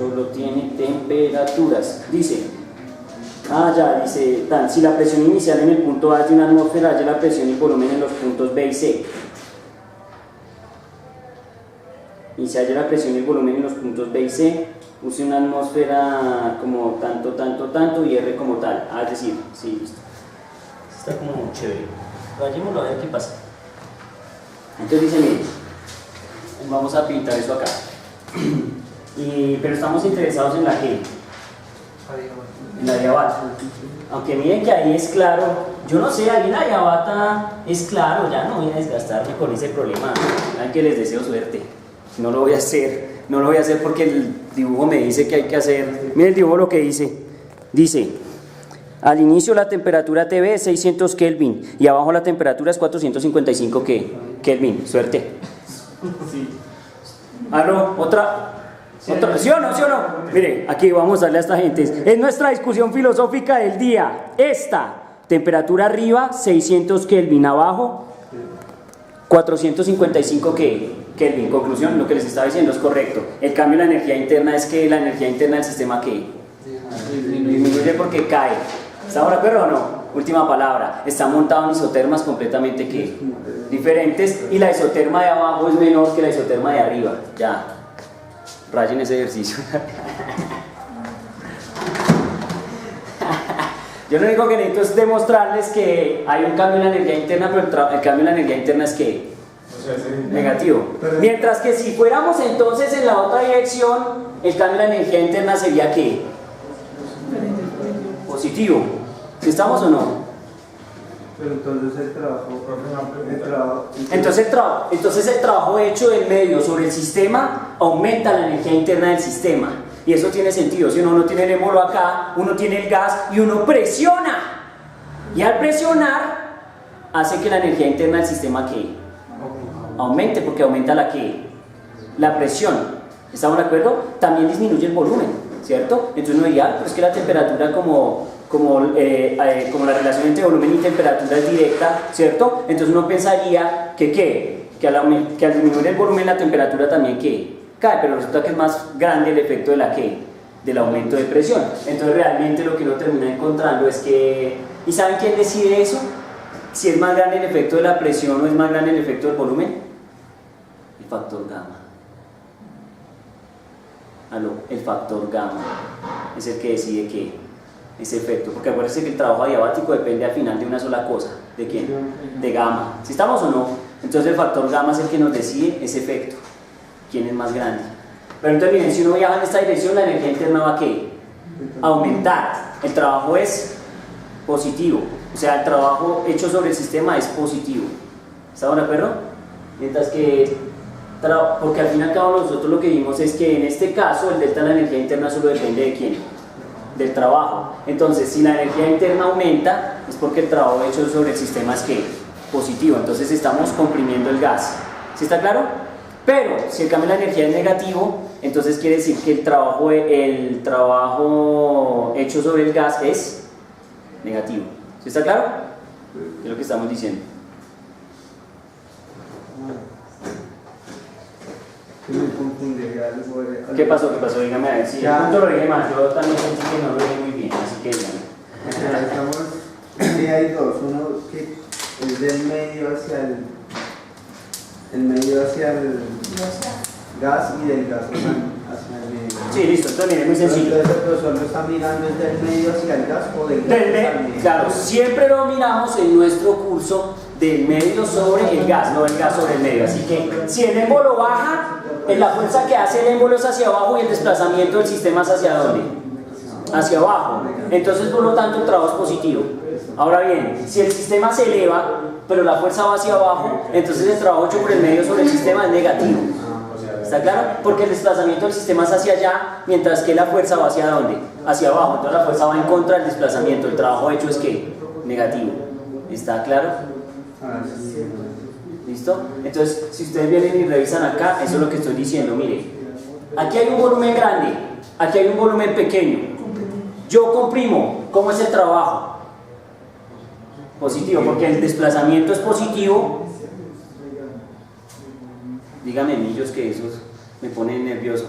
solo tiene temperaturas. Dice, si la presión inicial en el punto A es de una atmósfera, halla la presión y volumen en los puntos B y C. Y se halla la presión y el volumen en los puntos B y C, use una atmósfera como tanto y R como tal. Es decir, sí, listo. Está como chévere. Vayámoslo a ver qué pasa. Entonces dice, miren, vamos a pintar eso acá. Pero estamos interesados en la G, en la diabata. Aunque miren que ahí es claro, yo no sé, ahí en la diabata es claro, ya no voy a desgastarme con ese problema. Saben que les deseo suerte. No lo voy a hacer porque el dibujo me dice que hay que hacer. Miren el dibujo lo que dice, al inicio la temperatura TV es 600 Kelvin y abajo la temperatura es 455 Kelvin. Suerte. Sí. Otra. ¿Sí o no? Mire, aquí vamos a darle a esta gente. Es nuestra discusión filosófica del día. Esta, temperatura arriba, 600 Kelvin, abajo, 455 Kelvin. Conclusión, lo que les estaba diciendo es correcto. El cambio en la energía interna es que la energía interna del sistema disminuye porque cae. ¿Estamos de acuerdo o no? Última palabra. Está montado en isotermas completamente diferentes y la isoterma de abajo es menor que la isoterma de arriba. Ya. Rayen ese ejercicio. Yo lo único que necesito es demostrarles que hay un cambio en la energía interna, pero el cambio en la energía interna es que negativo. Mientras que si fuéramos entonces en la otra dirección, el cambio en la energía interna sería ¿qué? Positivo. ¿Sí estamos o no? Pero entonces el trabajo hecho del medio sobre el sistema aumenta la energía interna del sistema. Y eso tiene sentido. Si uno tiene el émbolo acá, uno tiene el gas y uno presiona. Y al presionar, hace que la energía interna del sistema aumente, porque aumenta la presión. ¿Estamos de acuerdo? También disminuye el volumen, ¿cierto? Entonces uno diría, pero es que la temperatura como la relación entre volumen y temperatura es directa, ¿cierto? Entonces uno pensaría que al disminuir el volumen la temperatura también cae, pero resulta que es más grande el efecto del aumento de presión. Entonces realmente lo que uno termina encontrando es que, ¿y saben quién decide eso? Si es más grande el efecto de la presión o es más grande el efecto del volumen. El factor gamma. El factor gamma es el que decide ese efecto, porque acuérdense que el trabajo adiabático depende al final de una sola cosa. ¿De quién? De gamma. ¿Sí estamos o no? Entonces el factor gamma es el que nos decide ese efecto. ¿Quién es más grande? Pero entonces miren, si uno viaja en esta dirección, la energía interna va a aumentar. El trabajo es positivo, o sea, el trabajo hecho sobre el sistema es positivo. ¿Estamos de acuerdo? Mientras que, porque al fin y al cabo nosotros lo que vimos es que en este caso el delta de la energía interna solo depende de quién, del trabajo. Entonces si la energía interna aumenta es porque el trabajo hecho sobre el sistema es positivo, entonces estamos comprimiendo el gas. ¿Sí está claro? Pero si el cambio de la energía es negativo, entonces quiere decir que el trabajo hecho sobre el gas es negativo. ¿Sí está claro? Es lo que estamos diciendo. ¿Qué pasó? Dígame a ver. Si el punto lo dije mal, yo también sentí que no lo dije muy bien, así que sí, hay dos. Uno que es del medio hacia el gas y del gas hacia el medio. Sí, listo, esto es muy sencillo. Entonces el profesor lo está mirando desde el medio hacia el gas o del gas hacia el medio. Claro, siempre lo miramos en nuestro curso del medio sobre el gas, no el gas sobre el medio. Así que si el émbolo baja, la fuerza que hace el émbolo es hacia abajo y el desplazamiento del sistema es hacia dónde? Hacia abajo. Entonces, por lo tanto, el trabajo es positivo. Ahora bien, si el sistema se eleva, pero la fuerza va hacia abajo, entonces el trabajo hecho por el medio sobre el sistema es negativo. ¿Está claro? Porque el desplazamiento del sistema es hacia allá, mientras que la fuerza va hacia dónde? Hacia abajo. Entonces la fuerza va en contra del desplazamiento. El trabajo hecho es negativo. ¿Está claro? ¿Listo? Entonces, si ustedes vienen y revisan acá, eso es lo que estoy diciendo. Mire, aquí hay un volumen grande, aquí hay un volumen pequeño. Yo comprimo, ¿cómo es el trabajo? Positivo, porque el desplazamiento es positivo. Díganme, niños, que esos me ponen nervioso.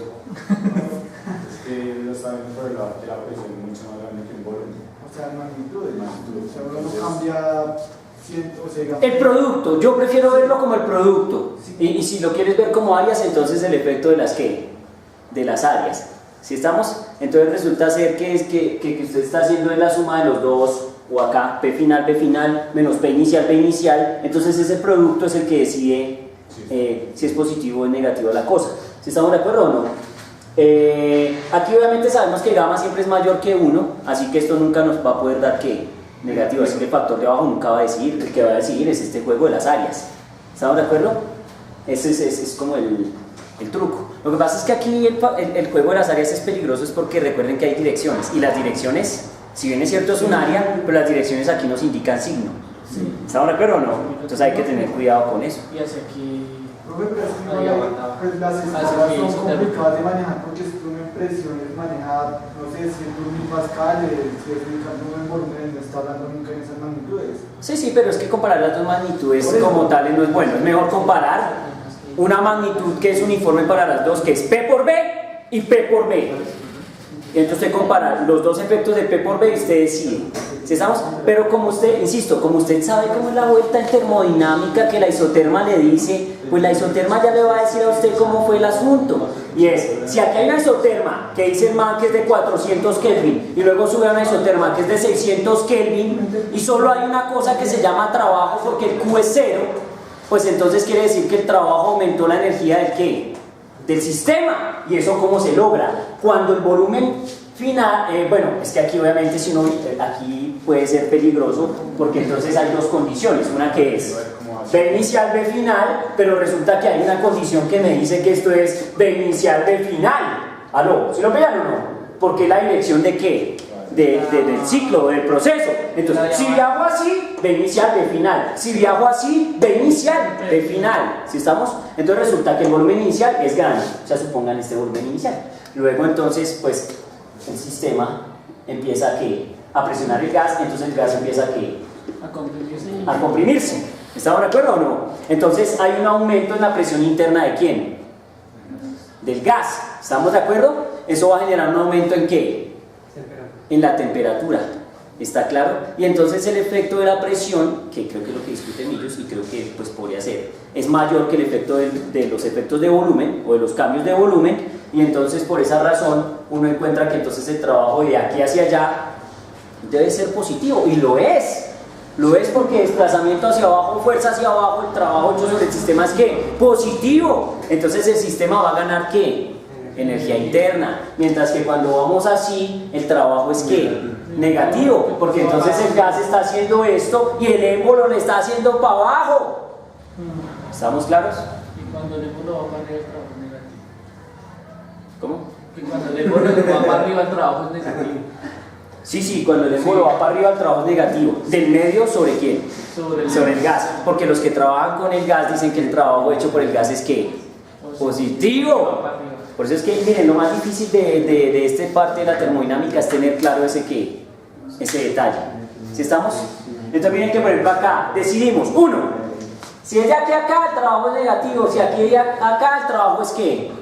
está viendo por el lado de la presión mucho más grande que un volumen. O sea, magnitudes. O sea, uno no cambia. O sea, digamos, El producto, yo prefiero verlo como el producto. Sí. Y si lo quieres ver como áreas, entonces el efecto de las ¿qué? De las áreas. ¿Sí estamos? Entonces resulta ser que usted está haciendo la suma de los dos, o acá, P final, menos P inicial. Entonces ese producto es el que decide si es positivo o negativo la cosa. ¿Sí estamos de acuerdo o no? Aquí obviamente sabemos que gamma siempre es mayor que 1, así que esto nunca nos va a poder dar ¿qué? Negativo, así que el factor de abajo nunca va a decidir. El que va a decidir es este juego de las áreas. ¿Estamos de acuerdo? Ese es como el truco. Lo que pasa es que aquí el juego de las áreas es peligroso, es porque recuerden que hay direcciones, y las direcciones, si bien es cierto es un área, pero las direcciones aquí nos indican signo. Sí. ¿Estamos de acuerdo o no? Entonces hay que tener cuidado con eso. Y hacia aquí. profe, pero es que Ahí igual aguantaba. pues las Así escalas que son eso complicadas de manejar porque si uno en presiones maneja, no sé, 100.000 pascales, si es uno en volumen, no está hablando nunca en esas magnitudes. Sí, pero es que comparar las dos magnitudes Por eso. como tales no es bueno. Es mejor comparar una magnitud que es uniforme para las dos, que es P por B y P por B. Y entonces usted compara los dos efectos de P por B y usted decide. ¿Sí estamos? Pero como usted, insisto, como usted sabe cómo es la vuelta en termodinámica que la isoterma le dice, pues la isoterma ya le va a decir a usted cómo fue el asunto. Y es, si aquí hay una isoterma que dice el man que es de 400 Kelvin y luego sube a una isoterma que es de 600 Kelvin y solo hay una cosa que se llama trabajo porque el Q es 0, pues entonces quiere decir que el trabajo aumentó la energía del ¿qué? Del sistema. ¿Y eso cómo se logra? Cuando el volumen final, bueno, es que aquí obviamente si uno, aquí puede ser peligroso porque entonces hay dos condiciones, una que es B inicial, B final, pero resulta que hay una condición que me dice que esto es B inicial, B final. ¿Aló? ¿Sí lo vean o no? Porque la dirección de qué? Del ciclo, del proceso. Entonces, si viajo así, B inicial, B final. Si viajo así, B inicial, B final. ¿Sí estamos? Entonces resulta que el volumen inicial es grande. O sea, supongan este volumen inicial. Luego entonces, pues, el sistema empieza a presionar el gas, entonces el gas empieza a comprimirse. ¿Estamos de acuerdo o no? Entonces hay un aumento en la presión interna de ¿quién? Del gas. ¿Estamos de acuerdo? Eso va a generar un aumento ¿en qué? En la temperatura. ¿Está claro? Y entonces el efecto de la presión, que creo que es lo que discuten ellos y creo que pues podría ser, es mayor que el efecto de los efectos de volumen o de los cambios de volumen, y entonces por esa razón uno encuentra que entonces el trabajo de aquí hacia allá debe ser positivo, y lo es. Lo es porque desplazamiento hacia abajo, fuerza hacia abajo, el trabajo hecho sobre el sistema es ¿qué? Positivo. Entonces el sistema va a ganar ¿qué? Energía interna. Mientras que cuando vamos así, el trabajo es ¿qué? Negativo. Porque entonces el gas está haciendo esto y el émbolo le está haciendo para abajo. ¿Estamos claros? Y cuando el émbolo va para arriba, el trabajo es negativo. ¿Cómo? Y cuando el émbolo va para arriba, el trabajo es negativo. Sí, cuando el émbolo va para arriba el trabajo es negativo. ¿Del medio sobre quién? Sobre el gas. Porque los que trabajan con el gas dicen que el trabajo hecho por el gas es ¿qué? Positivo. Por eso es que, miren, lo más difícil de esta parte de la termodinámica es tener claro ese detalle. ¿Sí estamos? Entonces miren que por ejemplo acá decidimos, uno, si es de aquí a acá el trabajo es negativo, si aquí de acá el trabajo es ¿qué?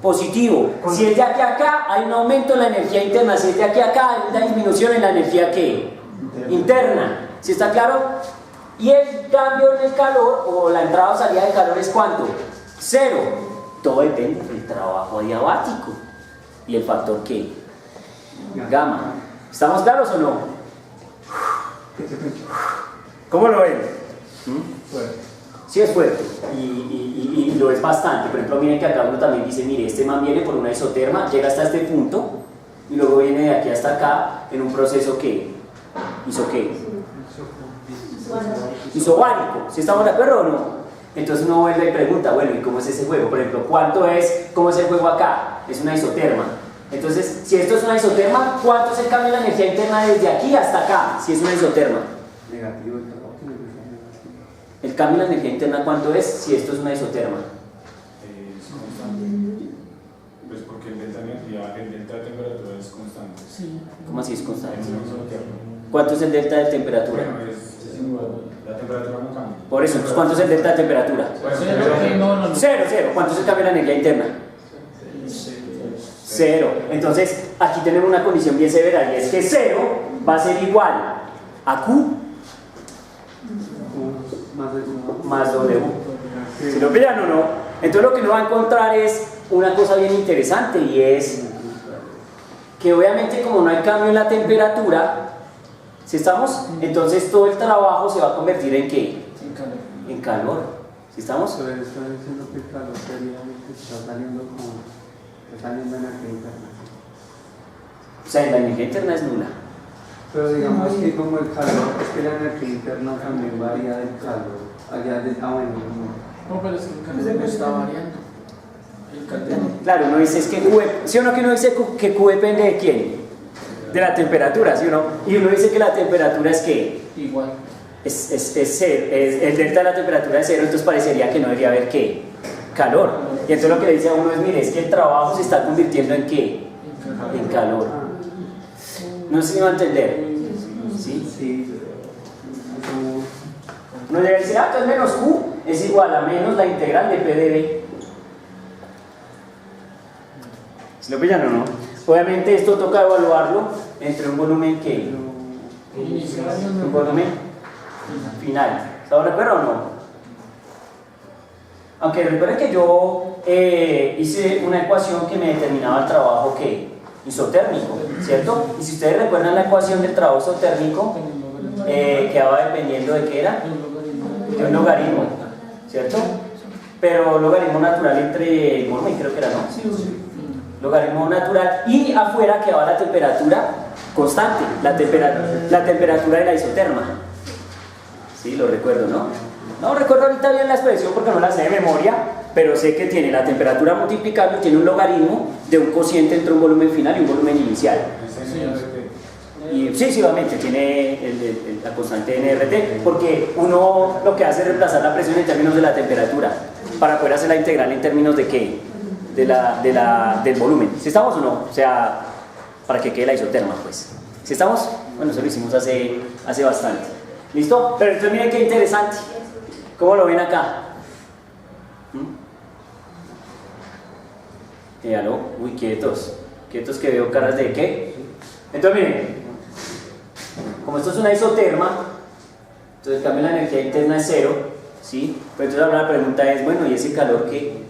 Positivo. Si es de aquí a acá hay un aumento en la energía interna, si es de aquí a acá hay una disminución en la energía ¿qué? Interna. ¿Sí está claro? Y el cambio en el calor o la entrada o salida de calor es ¿cuánto? 0. Todo depende del trabajo adiabático y el factor ¿qué? Gamma. ¿Estamos claros o no? ¿Cómo lo ven? Sí es fuerte y lo es bastante. Por ejemplo, miren que acá uno también dice, mire, este man viene por una isoterma, llega hasta este punto y luego viene de aquí hasta acá en un proceso que hizo ¿qué? Isobárico. ¿Sí estamos de acuerdo o no? Entonces uno vuelve y pregunta, bueno, ¿y cómo es ese juego? Por ejemplo, ¿cómo es el juego acá? Es una isoterma. Entonces, si esto es una isoterma, ¿cuánto es el cambio de la energía interna desde aquí hasta acá? Si es una isoterma. Negativo. ¿El cambio de la energía interna cuánto es si esto es una isoterma? Es constante. Pues porque el delta de energía, el delta de temperatura es constante. Sí. ¿Cómo así es constante? Es una isoterma. ¿Cuánto es el delta de temperatura? Bueno, la temperatura no cambia. Por eso, entonces, ¿cuánto es el delta de temperatura? No. 0. ¿Cuánto es el cambio de la energía interna? 0. Entonces, aquí tenemos una condición bien severa y es que 0 va a ser igual a Q más W. ¿Si lo pillan o no? Entonces lo que nos va a encontrar es una cosa bien interesante y es que obviamente como no hay cambio en la temperatura, ¿sí estamos? Entonces todo el trabajo se va a convertir en ¿qué? En calor. En calor. ¿Sí estamos? Pero está diciendo que el calor sería que está saliendo como está saliendo energía interna. O sea, la energía interna es nula. Pero digamos que como el calor, es que la energía interna también varía del calor. Allá de bueno, No, pero es que el calor no está variando. El calor. Claro, uno dice es que Q, ¿sí o no que uno dice que Q depende de quién? De la temperatura, ¿sí o no? Y uno dice que la temperatura es ¿qué? Igual. Es el delta de la temperatura es 0, entonces parecería que no debería haber ¿qué? Calor. Y entonces lo que le dice a uno es, mire, es que el trabajo se está convirtiendo en ¿qué? En calor. No sé si me va a entender. ¿Sí? sí. Uno debe decir, ah, entonces menos Q es igual a menos la integral de P de B. ¿Se lo pillan o no? Obviamente esto toca evaluarlo entre un volumen que un volumen final. ¿Estamos de acuerdo o no? Aunque recuerden que yo hice una ecuación que me determinaba el trabajo que isotérmico, ¿cierto? Y si ustedes recuerdan la ecuación del trabajo isotérmico, quedaba dependiendo de qué era, de un logaritmo, ¿cierto? Pero logaritmo natural entre el volumen, creo que era, ¿no? Logaritmo natural, y afuera quedaba la temperatura constante, la temperatura de la isoterma. Sí, lo recuerdo, ¿no? No recuerdo ahorita bien la expresión porque no la sé de memoria, pero sé que tiene la temperatura multiplicable y tiene un logaritmo de un cociente entre un volumen final y un volumen inicial. Y sí, obviamente tiene la constante NRT, porque uno lo que hace es reemplazar la presión en términos de la temperatura para poder hacer la integral en términos de ¿qué? Del volumen. ¿Sí estamos o no? O sea, para que quede la isoterma, pues. ¿Sí estamos? Bueno, eso lo hicimos hace bastante. ¿Listo? Pero entonces miren qué interesante. ¿Cómo lo ven acá? ¿Aló? Uy, quietos. Quietos que veo caras de ¿qué? Entonces miren, como esto es una isoterma, entonces el cambio de la energía interna es 0, ¿sí? Pero entonces ahora la pregunta es, bueno, ¿y ese calor qué?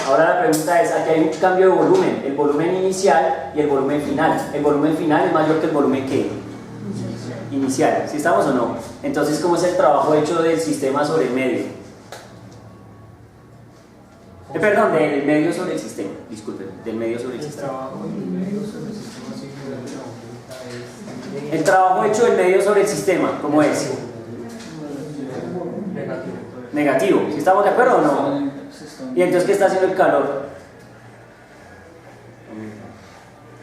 Ahora la pregunta es, aquí hay un cambio de volumen, el volumen inicial y el volumen final. El volumen final es mayor que el volumen ¿qué? Inicial. ¿Sí estamos o no? Entonces, ¿cómo es el trabajo hecho del sistema sobre el medio? Perdón, del medio sobre el sistema, disculpen, del medio sobre el sistema. El trabajo hecho del medio sobre el sistema, ¿cómo es? Negativo. ¿Sí estamos de acuerdo o no? ¿Y entonces qué está haciendo el calor?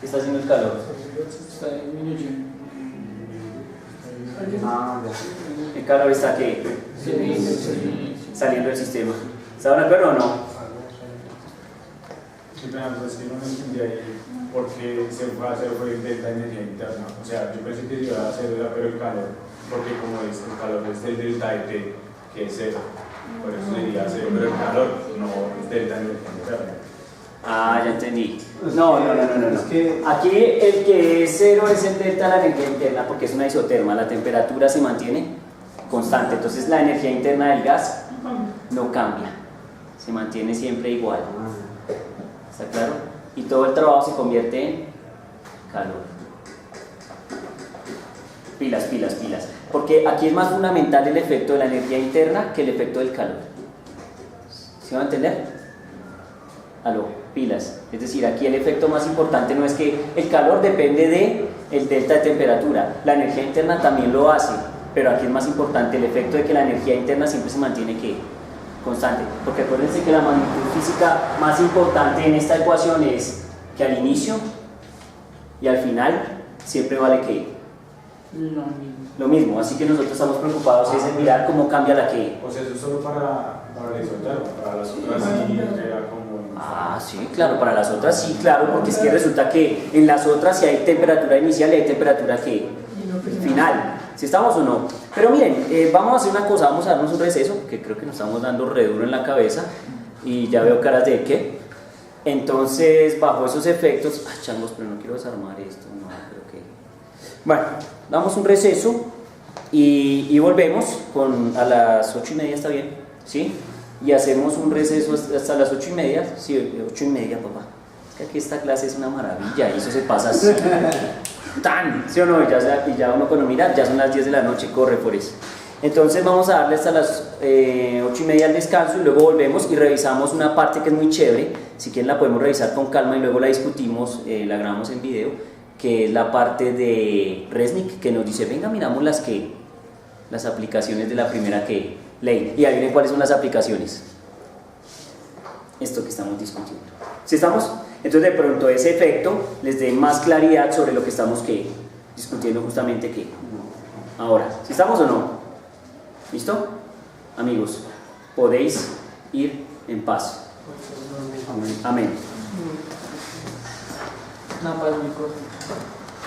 ¿Qué está haciendo el calor? Está disminuyendo. El calor está aquí, saliendo del sistema. ¿Están de acuerdo o no? Sí, pero es que no me entendí ahí por qué se va a hacer el delta de energía interna. O sea, yo pensé que se iba a hacer pero el calor, porque como es el calor es del delta de T, que es 0. Por eso sería 0, pero el calor no es delta de energía interna. Ah, ya entendí. No. Es que aquí el que es 0 es el delta de la energía interna porque es una isoterma, la temperatura se mantiene constante, entonces la energía interna del gas no cambia, se mantiene siempre igual. ¿Está claro? Y todo el trabajo se convierte en calor. Pilas. Porque aquí es más fundamental el efecto de la energía interna que el efecto del calor. ¿Sí van a entender? Aló, pilas. Es decir, aquí el efecto más importante no es que el calor depende del delta de temperatura. La energía interna también lo hace, pero aquí es más importante el efecto de que la energía interna siempre se mantiene ¿qué? Constante, porque acuérdense que la magnitud física más importante en esta ecuación es que al inicio y al final siempre vale ¿qué? Lo mismo, así que nosotros estamos preocupados es en mirar cómo cambia la ¿qué? O sea, eso es solo para la isoterma, para las otras sí queda como... Ah, sí, claro, para las otras sí, claro, porque es que resulta que en las otras sí hay temperatura inicial y hay temperatura ¿qué? Final. ¿Sí estamos o no? Pero miren, vamos a hacer una cosa, vamos a darnos un receso, que creo que nos estamos dando re duro en la cabeza y ya veo caras de ¿qué? Entonces, bajo esos efectos, changos, pero no quiero desarmar esto, no, creo que... Bueno, damos un receso y volvemos a las 8:30, ¿está bien? ¿Sí? Y hacemos un receso hasta las 8:30, sí, 8:30, papá. Es que aquí esta clase es una maravilla y eso se pasa así. ¡Tan! ¿Sí o no? Y ya uno cuando mira, ya son las 10 de la noche, corre por eso. Entonces vamos a darle hasta las 8:30 al descanso y luego volvemos y revisamos una parte que es muy chévere. Si quieren la podemos revisar con calma y luego la discutimos, la grabamos en video, que es la parte de Resnick, que nos dice, venga, miramos las aplicaciones de la primera ley. Y adivinen cuáles son las aplicaciones. Esto que estamos discutiendo. ¿Sí estamos? Entonces de pronto ese efecto les dé más claridad sobre lo que estamos discutiendo justamente ahora. ¿Sí estamos o no? ¿Listo? Amigos, podéis ir en paz. Amén. Una paz muy corta.